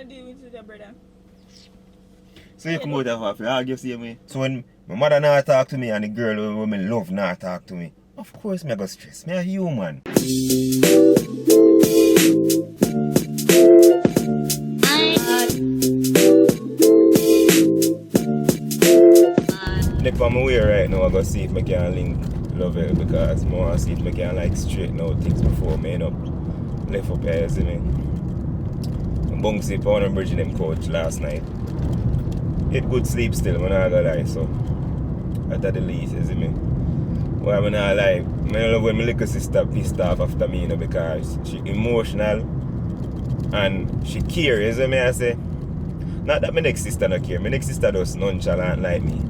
I deal with your brother. So you come out of half, you argue same way. So when my mother not talk to me and the girl who me love not talk to me, of course me I go stress. Me a human. If I'm away right now, I go see if I can link Lovell because I want to see if I can like straighten out things before me end up left up here, you see me. I bunk sleep on a bridge in them coach last night. It good sleep still, I'm not gonna lie, so at the least, you see me. Why I'm not lie, I love when my little sister pissed off after me, you know, because she emotional and she cares, you see me, I say. Not that my next sister not care, my next sister just nonchalant like me.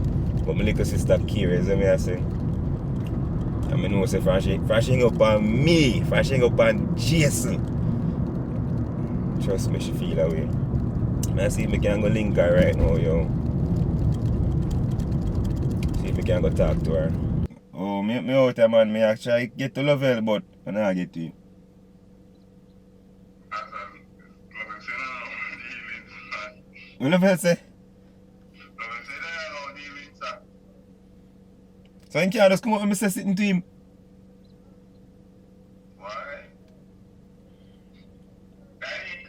But my little sister cares, you know what I say. And I know say Franching up on me, Franching up on Jason. Trust me, she feel that way. I see if I can go link her right now, yo. See if I can go talk to her. Oh, me out there, man. Me actually get to Lovell, but I not get to you. What Lovell say? So you can't just come out and say sitting to him. Why? Danny?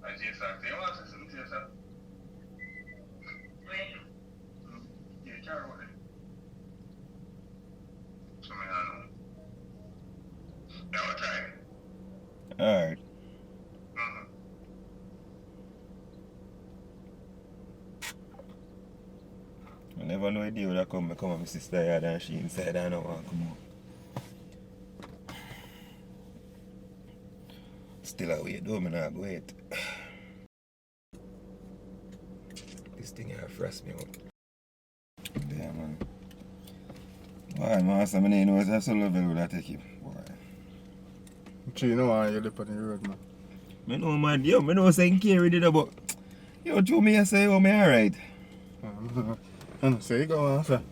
I just said, you want to listen to yourself? You care about it. So, I don't know. Yeah, we'll try it. Alright. I never know a day would come and my sister yard and she inside and I don't want to come out. Still away though, I not go yet. This thing here frost me out. Yeah, man. Why, man? So many knows that's so level would I take him. Boy. You know why you're on the road, man. I know, man. Yo, I know saying carry it about. Yo, Joe, me I say, oh, me alright. I say you go on, sir.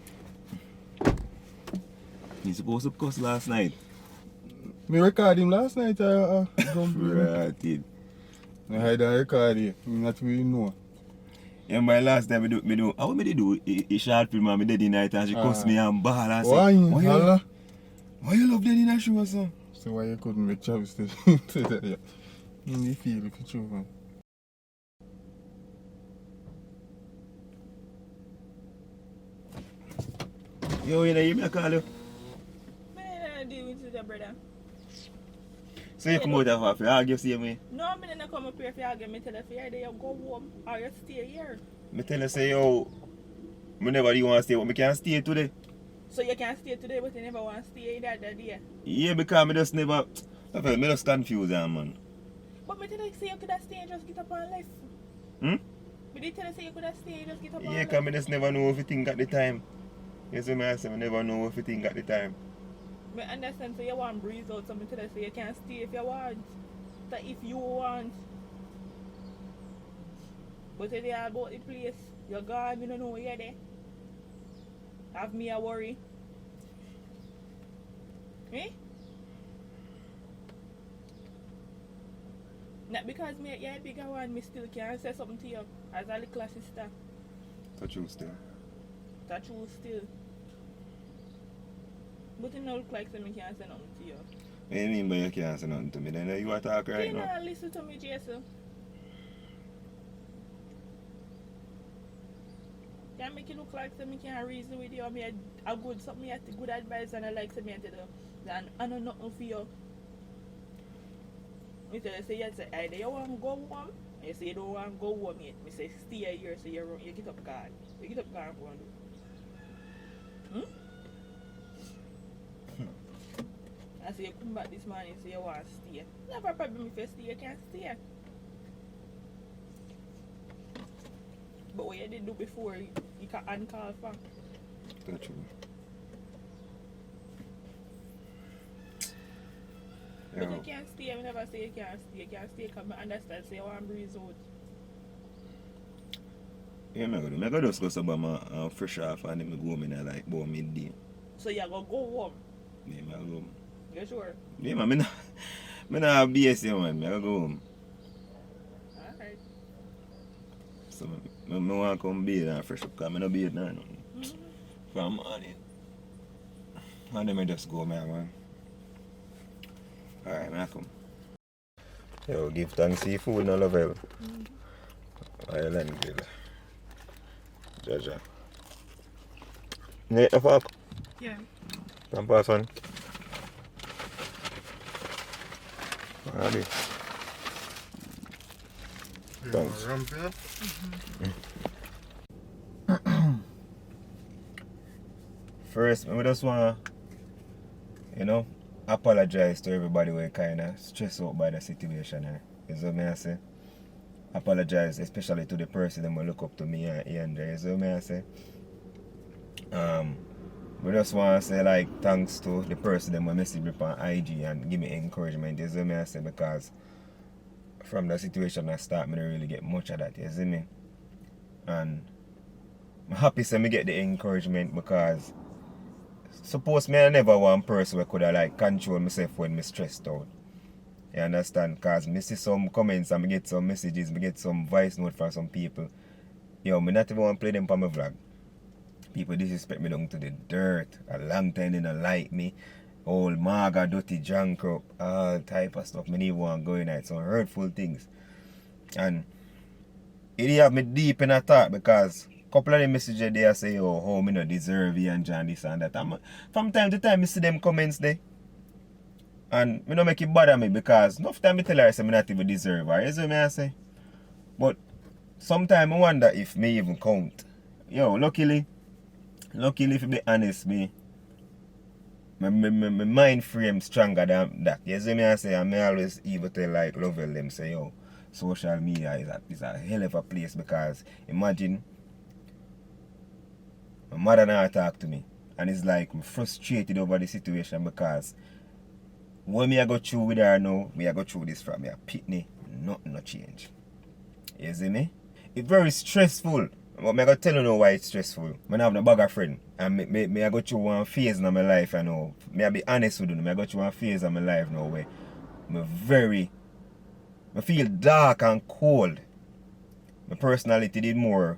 You supposed to cuss last night. Me record him last night, don't Right. I hide and record you. Not really know. Yeah, my last time me do. How me do? A short film and me dead in night and she cuss me and ball and say, Why you love dead in a show, son? So why you couldn't make Travis to that? Yeah. You feel if it's true, man. Yo, you know, you me call you. Man, I deal with your brother. So you come out of half, you argue same way? No, I didn't come up here if you argue. Me tell you if you're there, you go home or you stay here. Me tell you say, yo, me never you want to stay, but me can stay today. So you can stay today, but you never want to stay that day. Yeah, because me just never, me just confused, man. But me tell you say you could have stayed and just get up and left. Me did tell you say you could have stayed and just get up and Yeah, left. because me just never know if you think at the time. You see me, I say, me never know if you think at the time. I understand, so you want to breeze out, so I tell you say you can stay if you want. So if you want. But if you are about the place, you're gone, you don't know where you're there. Have me a worry. Eh? Not because you're a bigger one, me still can say something to you as a little sister. That's true still. That's true still. But it don't look like so me can't say nothing to you. What do you mean by you can't say nothing to me? Then you are talking right You now. don't listen to me, Jason. Can make it look like so me can reason with you or me a good something, a good advice and I like so me to do. Then I know nothing for you. Me tell you say yes, either you want to go home, and you say you don't want to go home yet. Me say stay here so you get up guard. You get up guard and go and do. I say you come back this morning so you want to stay. Never problem if you stay, you can't stay. But what you did do before, you can uncall for. That's true. But you can't stay, I never say you can't stay. You can't stay because I understand, so you want to breeze out. Yeah, I'm going to just go somewhere fresh off and then I go home in like about midday. So you're going to go home? Yeah, I'm going to go home. You sure? Yeah, man, I not have BS here, man. I'm going to go home. So I want to come bathe and fresh up because I don't bathe now. From morning. And then I just go, man. Alright, man, come. Yo, give thanks to food no level. Island grill. Jaja. Need the fork? Yeah. Come pass on. Alright. Thanks. First, I just want to, apologize to everybody who kind of stressed out by the situation. You know what I say? Apologize, especially to the person that look up to me and Andrea. You know what I say? We just want to say thanks to the person that message me on IG and give me encouragement. You know what I say? Because from the situation I start, I don't really get much of that. You see me? And I'm happy to get the encouragement because suppose me I never one person who could have control myself when I'm stressed out. You understand? Because I see some comments and I get some messages, I get some voice note from some people. Yo, I not even want to play them on my vlog. People disrespect me down to the dirt. A long time they don't like me. Old maga, dirty, drunk up, all type of stuff. I don't even want to go in at some hurtful things. And it have me deep in a thought because a couple of the messages there say, oh, how me not deserve you and John this and that. And from time to time I see them comments there. And I don't make it bother me because enough time I tell her I say I not even deserve her. You see what I say? But sometimes I wonder if me even count. Yo, luckily if you be honest, my mind frame stronger than that. You see what I say? And I always even tell Lovell them say, yo, social media is a hell of a place because imagine my mother now talk to me and it's I'm frustrated over the situation because when I go through with her now, I go through this from me, pitney, nothing no change. You see me? It's very stressful. But I go tell you now why it's stressful. I have no bag of friend. And me I go through one phase in my life I know. I be honest with you. I go through one phase in my life now where I feel dark and cold. My personality did more,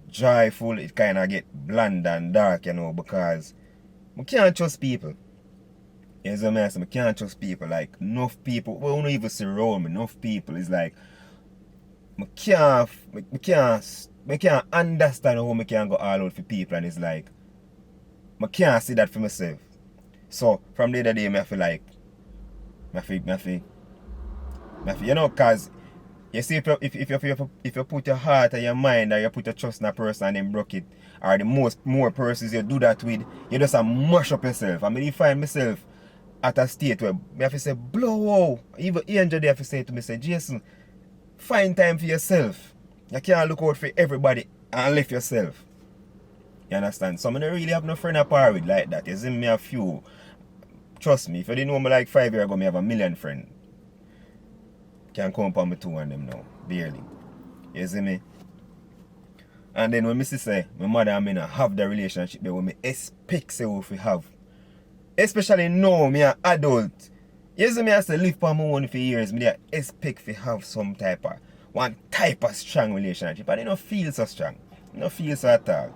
joyful. It kind of get bland and dark, because I can't trust people. You know what I say? I can't trust people. Enough people, well, don't even surround me. Enough people is I can't understand how I can go all out for people, and it's I can't see that for myself. So from the other day I feel because you see if you put your heart and your mind or you put your trust in a person and then broke it, or the more persons you do that with, you just mash up yourself. I mean, I find myself at a state where I have to say, blow out. Even Angel they have to say to me, say, Jason, find time for yourself. You can't look out for everybody and left yourself. You understand? So I don't really have no friend apart with like that. You see me a few. Trust me, if you didn't know me 5 years ago, I have 1 million friends. Can come upon me 2 of them now. Barely. You see me? And then when I say my mother and me have the relationship that we expect say we have. Especially now, me an adult. You see me I say live for my own for years, me expect to have some one type of strong relationship. And they don't feel so strong. They don't feel so at all.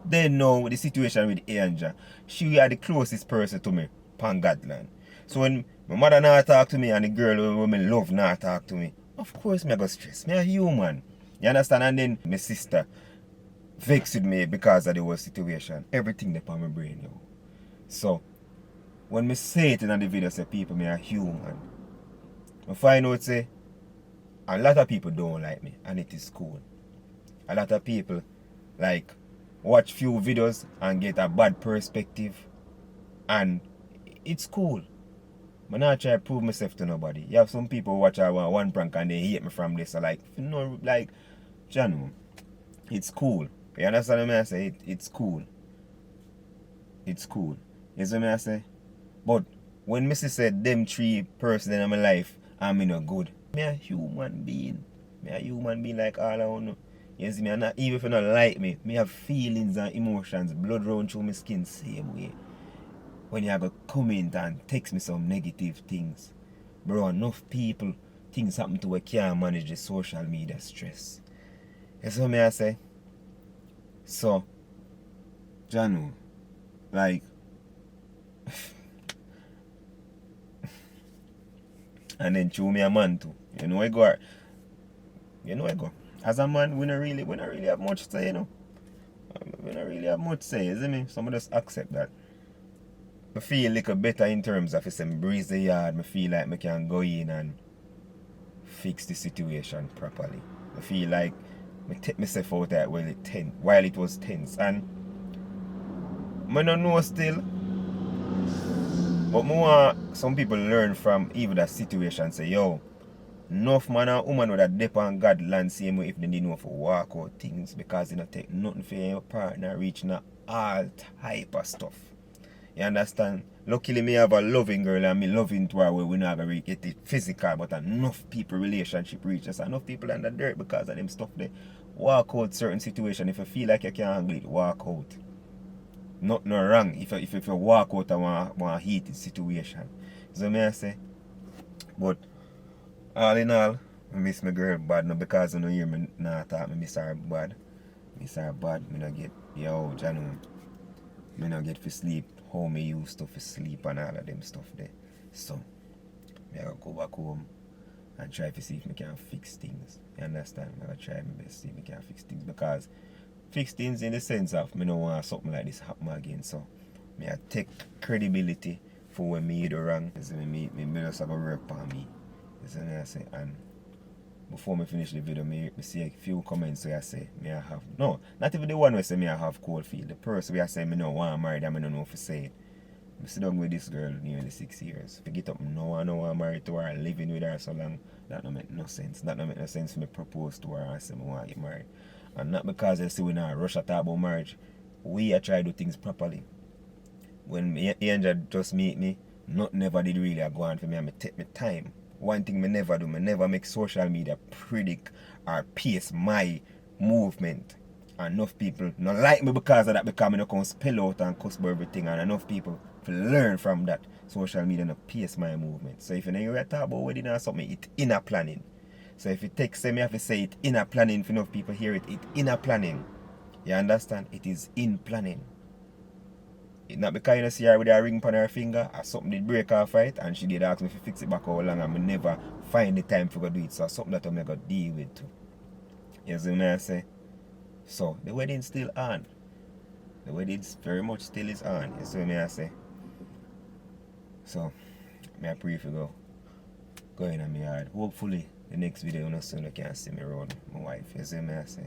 Then now the situation with Angel, she are the closest person to me, pan Godland. So when my mother not talk to me and the girl who I love not talk to me, of course I go stress. Me a human. You understand? And then my sister vexed with me because of the whole situation. Everything that's on my brain, yo. So when me say it in the video, say people me a human, I find out say a lot of people don't like me, and it is cool. A lot of people watch few videos and get a bad perspective, and it's cool. I'm not trying to prove myself to nobody. You have some people who watch one prank and they hate me from this. So John, it's cool. You understand what I say? It's cool. It's cool. You see what I say? But when Missy said them 3 persons in my life, I'm not good. I'm a human being. I'm a human being like all I know. You see me? And not, even if you don't like me, I have feelings and emotions, blood run through my skin same way. When you go comment and text me some negative things, bro, enough people things happen to we can't manage the social media stress. You see what me I say? So, Janu, like, and then chew me a man too. You know I go. You know I go. As a man, we don't really have much to say, you know. We don't really have much to say, you see me? So I just accept that. I feel a little better in terms of if I breeze the yard, I feel like I can go in and fix the situation properly. I feel like I take myself out there while it was tense. And I don't know still, but I want some people learn from even that situation. Say, yo, enough man and woman would have depend on God land same way if they didn't know for walk out things because they don't take nothing for your partner reaching all type of stuff. You understand? Luckily me have a loving girl and me loving to her where we not gonna get it physical, but enough people relationship reaches enough people in the dirt because of them stuff they walk out certain situation. If you feel like you can't handle it, walk out. Nothing wrong if you walk out of one heated situation. So me I say. But all in all, I miss my girl bad now because I don't hear me not talk, I miss her bad. Miss her bad, me not get Janu. Me not get to sleep how me used to sleep and all of them stuff there. So me I go back home and try to see if me can fix things. You understand? I gotta try my best to see if me can fix things because fix things in the sense of me don't want something like this happen again. So me I take credibility for when me do wrong. So me just have to work on me. You see what I say? And before me finish the video, me see a few comments where I say me I have no, not even the one where say me I have cold feet. The person where I say me no want married and me don't know if to say it. I sit down with this girl nearly 6 years. If I get up no one married to her and living with her so long, that don't make no sense. That don't make no sense for me propose to her and say me want to get married. And not because I say we not rush at talk about marriage. We are try to do things properly. When Angel just meet me, nothing never did really go on for me and me take my time. One thing me never do, me never make social media predict or pace my movement. And enough people not like me because of that, because I don't come spell out and cuss about everything, and enough people to learn from that. Social media not pace my movement. So if you know you talk about wedding or something, it's inner planning. So if you take say me have to say it inner planning, if enough people hear it, it's inner planning. You understand? It is in planning. It's not because you see her with a ring on her finger or something did break off right and she did ask me to fix it back how long and I never find the time to go do it. So something that I'm going to deal with too. You see what I say? So the wedding's still on. The wedding very much still is on. You see what I say? So I pray if you go in on my yard. Hopefully the next video you soon you can see me around my wife. You see what I say?